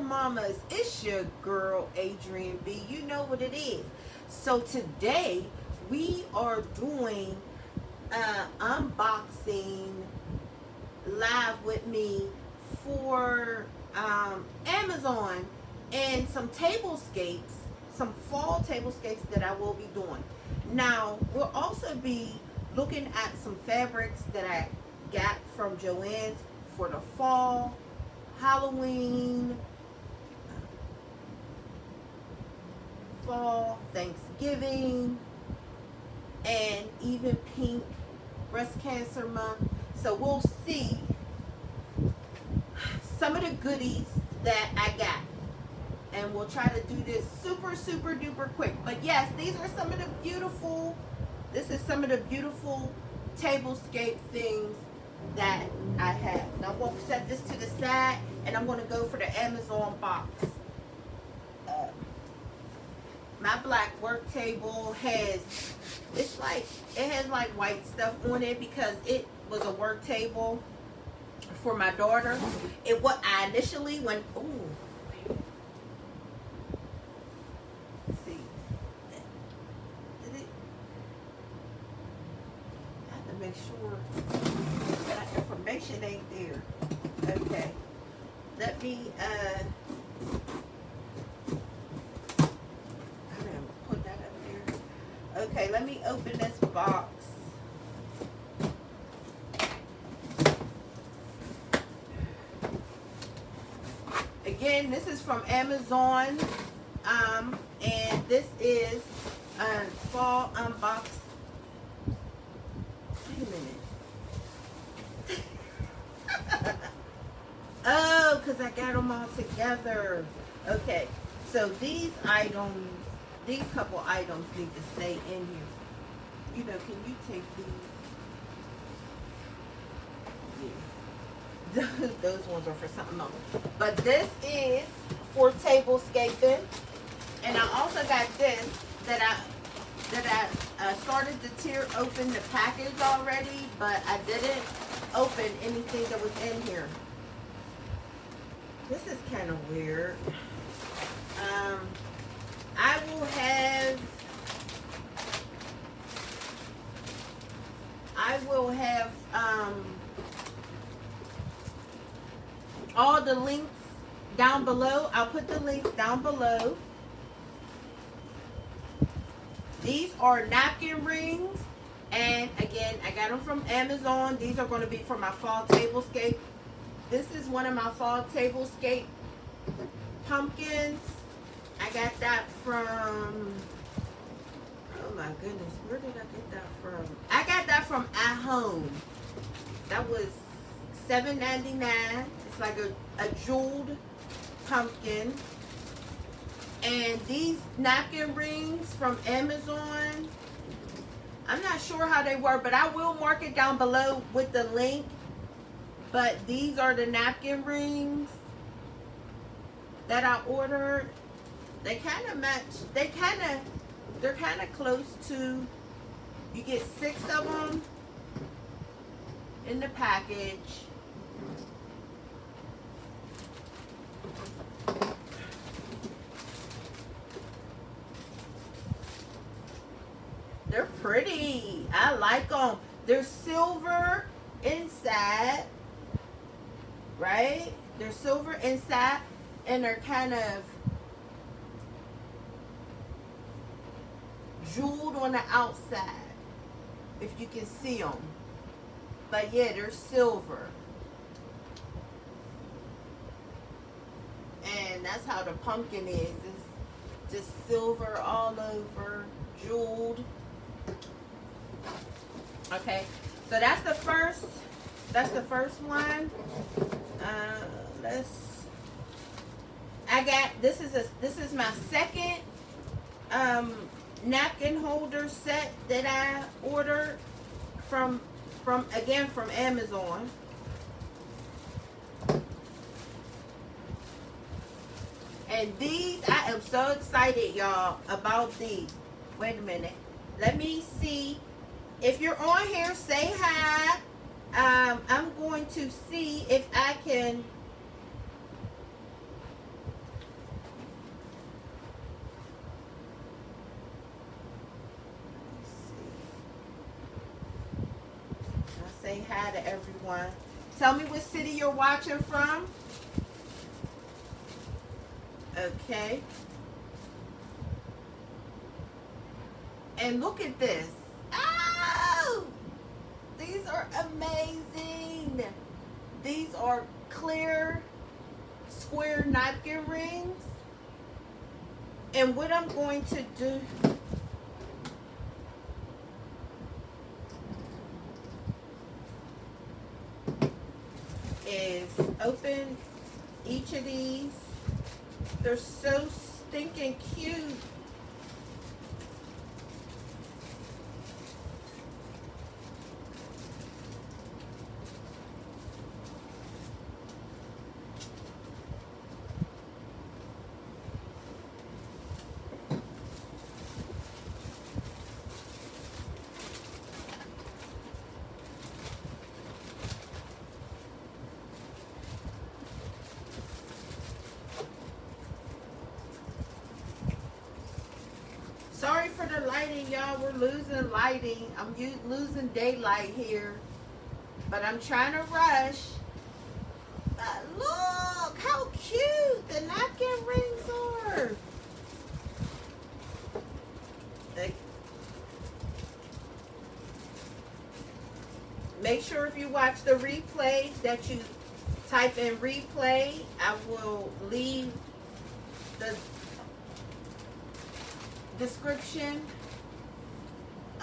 mamas, it's your girl Adrian B. You know what it is. So today we are doing unboxing live with me for Amazon and some tablescapes, some fall tablescapes that I will be doing. Now we'll also be looking at some fabrics that I got from JoAnn's for the fall, Halloween, fall, Thanksgiving, and even pink breast cancer month. So we'll see some of the goodies that I got, and we'll try to do this super duper quick. But yes, these are some of the beautiful, this is some of the beautiful tablescape things that I have. Now I'm going to set this to the side, and I'm going to go for the Amazon box. My black work table has, it's like, it has like white stuff on it because it was a work table for my daughter. It what I initially went, ooh, let's see, did it, I have to make sure that information ain't there. Okay, let me put that up there. Okay, let me open this box. Again, this is from Amazon, and this is a fall unbox. Wait a minute. Oh, because I got them all together. Okay, so these items, these couple items need to stay in here. You know, can you take these? Those ones are for something else. But this is for tablescaping, and I also got this that I started to tear open the package already, but I didn't open anything that was in here. This is kind of weird. I will have all the links down below. I'll put the links down below. These are napkin rings, and again, I got them from Amazon. These are going to be for my fall tablescape. This is one of my fall tablescape pumpkins. I got that from, oh my goodness, where did I get that from? I got that from At Home. That was $7.99. It's like a jeweled pumpkin. And these napkin rings from Amazon, I'm not sure how they work, but I will mark it down below with the link. But these are the napkin rings that I ordered. They kind of match, they're kind of close to, you get 6 of them in the package. They're pretty. I like them. They're silver inside, right? They're silver inside, and they're kind of jeweled on the outside, if you can see them. But yeah, they're silver. And that's how the pumpkin is. It's just silver all over, jeweled. Okay, so that's the first one. This is my second napkin holder set that I ordered from Amazon. And these, I am so excited, y'all, about these. Wait a minute. Let me see. If you're on here, say hi. I'm going to see if I can say hi to everyone. Tell me what city you're watching from. Okay. And look at this. Oh! These are amazing. These are clear square napkin rings. And what I'm going to do is open each of these. They're so stinking cute. Sorry for the lighting, y'all. We're losing lighting. I'm losing daylight here. But I'm trying to rush. But look how cute the napkin rings are. Make sure if you watch the replay that you type in replay. I will leave the description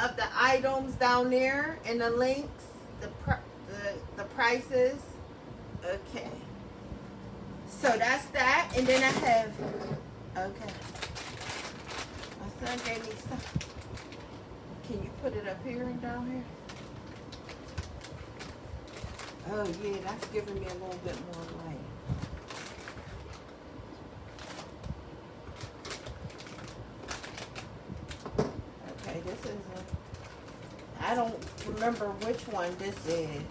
of the items down there and the links, the prices. Okay, so that's that. And then I have, okay, my son gave me some. Can you put it up here and down here? Oh yeah, that's giving me a little bit more light. This is I don't remember which one this is.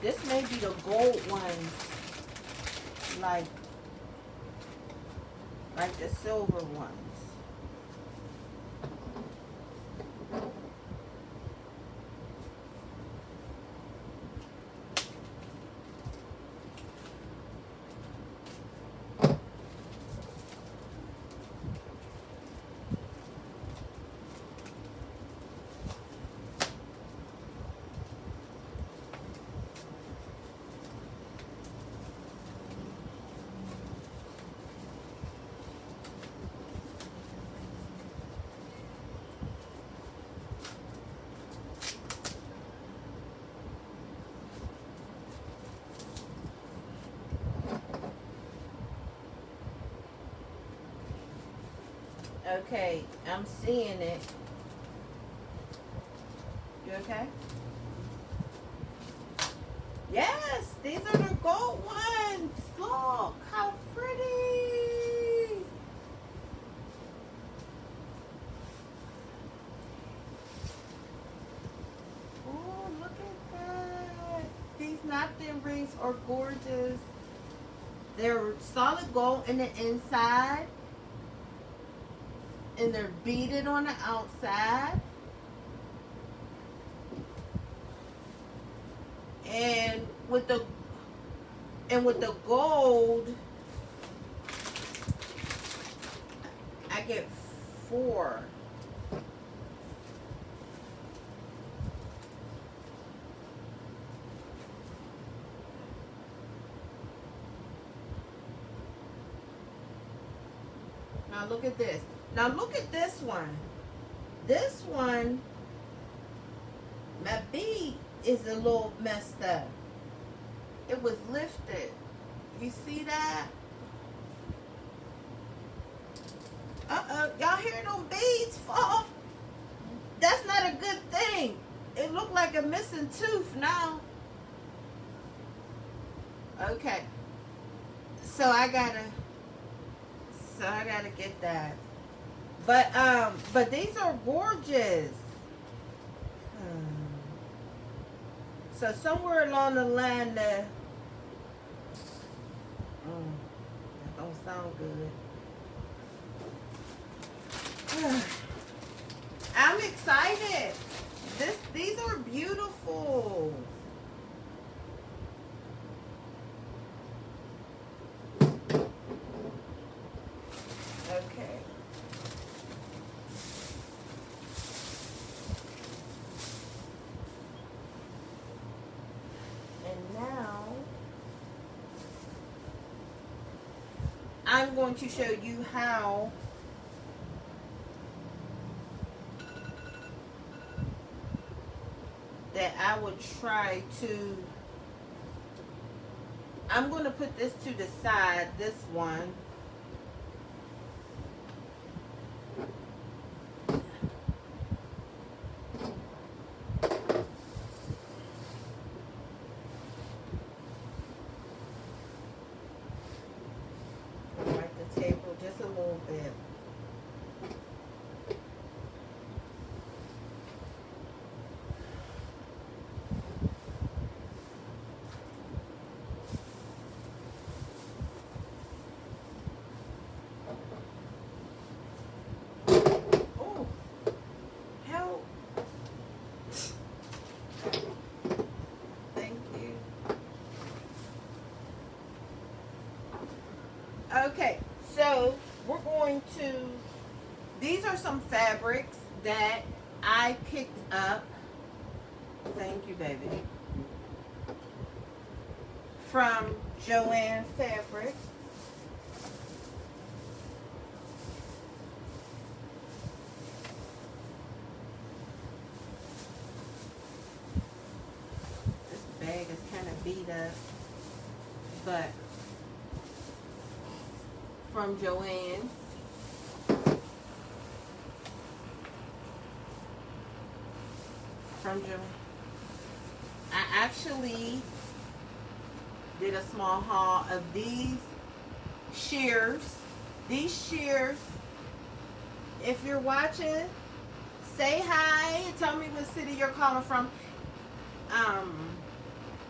This may be the gold ones, like the silver ones. Okay, I'm seeing it. You okay? Yes, these are the gold ones. Look, how pretty. Oh, look at that. These napkin rings are gorgeous. They're solid gold in the inside. And they're beaded on the outside. And with the gold, I get 4. Now look at this. Now look at this one. This one, my bead is a little messed up. It was lifted. You see that? Uh-oh. Y'all hear them beads fall? That's not a good thing. It looked like a missing tooth now. Okay. So I gotta get that. But these are gorgeous. So somewhere along the line there, that don't sound good. I'm excited. I'm going to show you how that I would try to, I'm going to put this to the side, this one. Wipe the table just a little bit. Okay, so we're going to, these are some fabrics that I picked up, thank you baby, from JoAnn Fabric. This bag is kind of beat up, but from JoAnn. From JoAnn. I actually did a small haul of these shears. These shears, if you're watching, say hi and tell me what city you're calling from.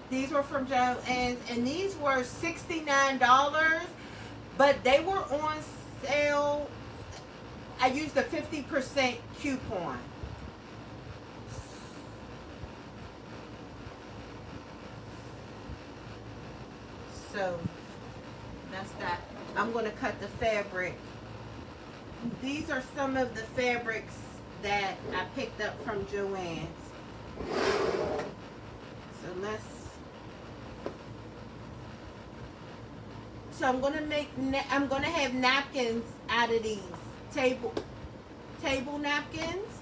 These were from JoAnn's, and these were $69. But they were on sale. I used a 50% coupon. So that's that. I'm going to cut the fabric. These are some of the fabrics that I picked up from JoAnn's. So let's. So I'm gonna have napkins out of these table napkins.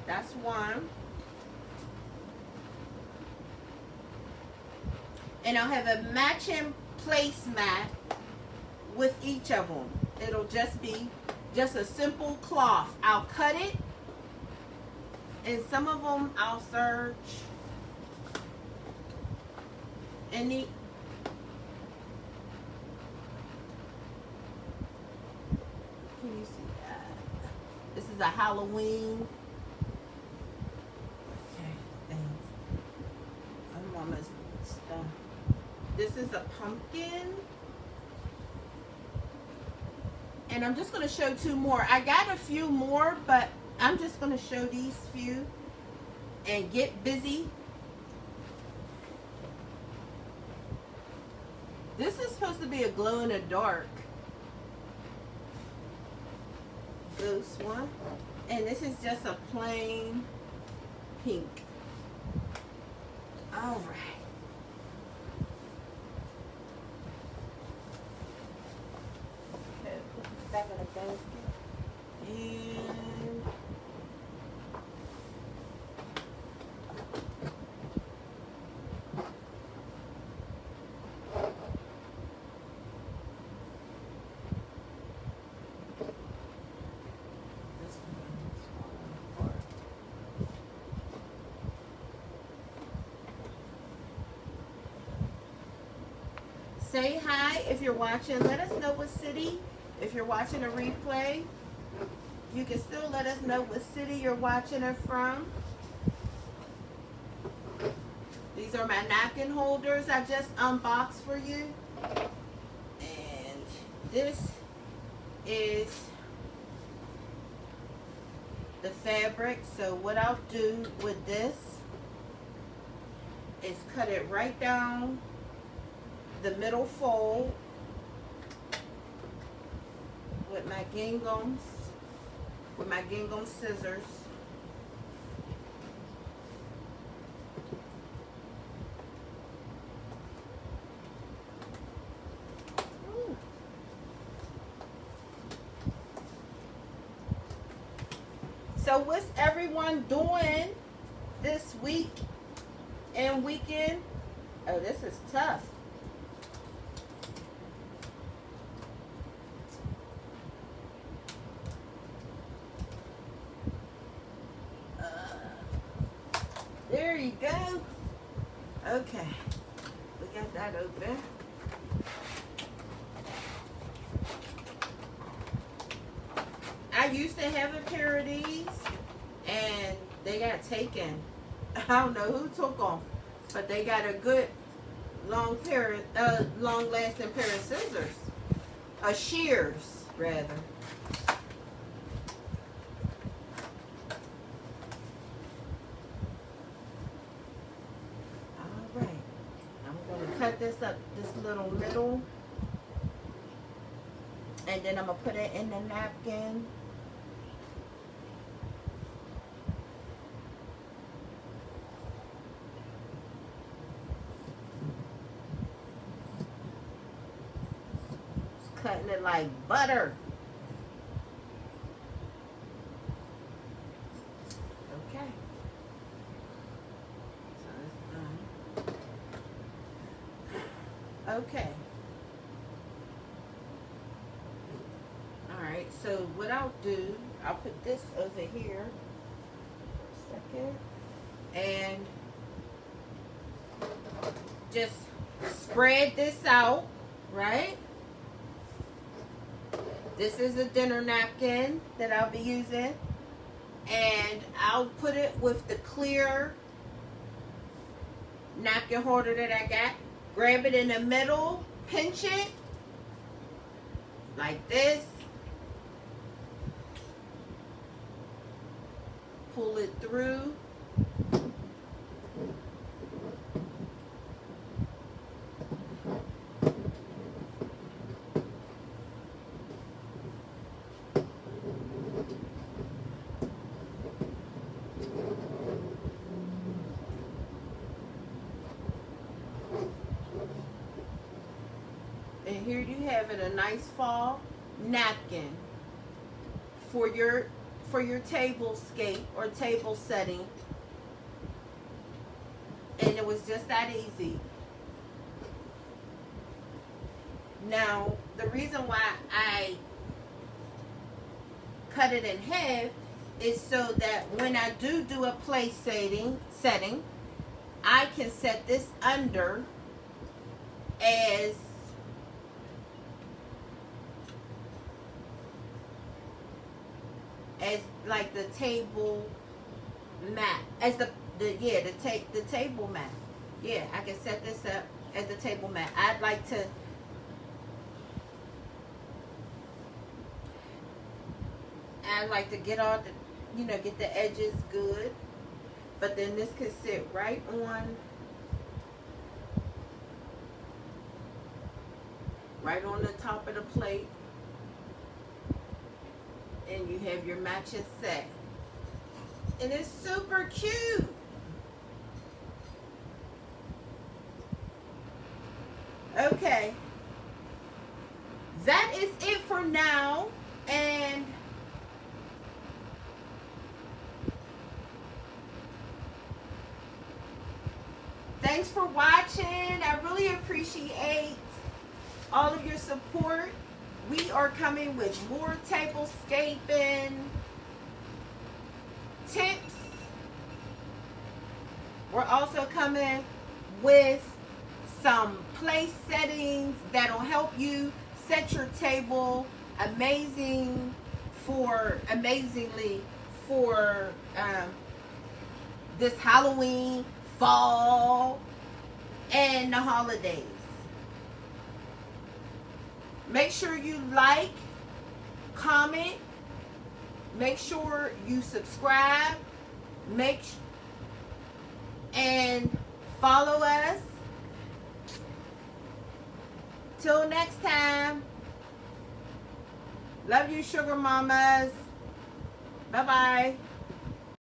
That's one. And I'll have a matching placemat with each of them. It'll just be just a simple cloth. I'll cut it, and some of them I'll search. Any can you see that? This is a Halloween. Okay, thanks. I'm almost done. This is a pumpkin. And I'm just going to show two more. I got a few more, but I'm just going to show these few and get busy. This is supposed to be a glow in the dark ghost one. And this is just a plain pink. All right. Okay, put this back in the basket. And say hi if you're watching. Let us know what city. If you're watching a replay, you can still let us know what city you're watching it from. These are my napkin holders I just unboxed for you. And this is the fabric. So what I'll do with this is cut it right down the middle fold with my gingham scissors. So what's everyone doing this week and weekend? Oh, this is tough. There you go. Okay, we got that open. I used to have a pair of these, and they got taken. I don't know who took them, but they got a good long lasting pair of scissors, shears rather. All right, I'm gonna cut this up, this little middle, and then I'm gonna put it in the napkin. Cutting it like butter. Okay. So it's done. Okay. Alright, so what I'll do, I'll put this over here for a second. And just spread this out, right? This is a dinner napkin that I'll be using, and I'll put it with the clear napkin holder that I got. Grab it in the middle, pinch it like this, pull it through. And here you have it, a nice fall napkin for your tablescape or table setting. And it was just that easy. Now, the reason why I cut it in half is so that when I do a place setting, I can set this under as like the table mat, as the table mat. Yeah, I can set this up as the table mat. I'd like to get all the, get the edges good, but then this could sit right on the top of the plate. And you have your matching set. And it's super cute. Okay. That is it for now. And thanks for watching. I really appreciate all of your support. We are coming with more tablescaping tips. We're also coming with some place settings that'll help you set your table amazingly for this Halloween, fall, and the holidays. Make sure you like, comment, make sure you subscribe, and follow us. Till next time. Love you, sugar mamas. Bye-bye.